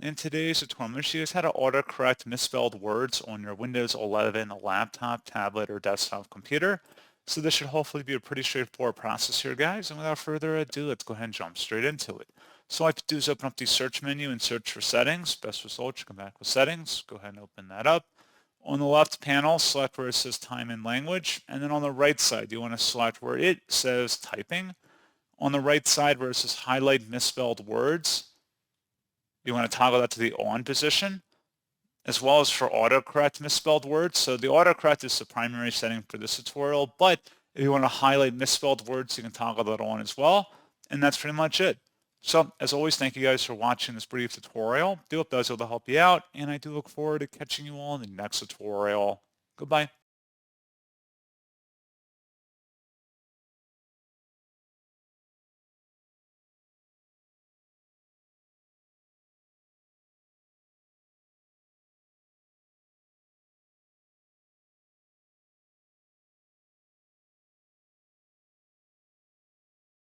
In today's tutorial, I'm going to show you guys how to autocorrect misspelled words on your Windows 11 laptop, tablet, or desktop computer. So this should hopefully be a pretty straightforward process here, guys. And without further ado, let's go ahead and jump straight into it. So all I have to do is open up the search menu and search for settings. Best result, you come back with settings. Go ahead and open that up. On the left panel, select where it says time and language. And then on the right side, you want to select where it says typing. On the right side where it says highlight misspelled words, you want to toggle that to the on position, as well as for autocorrect misspelled words. So the autocorrect is the primary setting for this tutorial, but if you want to highlight misspelled words, you can toggle that on as well. And that's pretty much it. So as always, thank you guys for watching this brief tutorial. I do hope that was able to help you out, and I do look forward to catching you all in the next tutorial. Goodbye.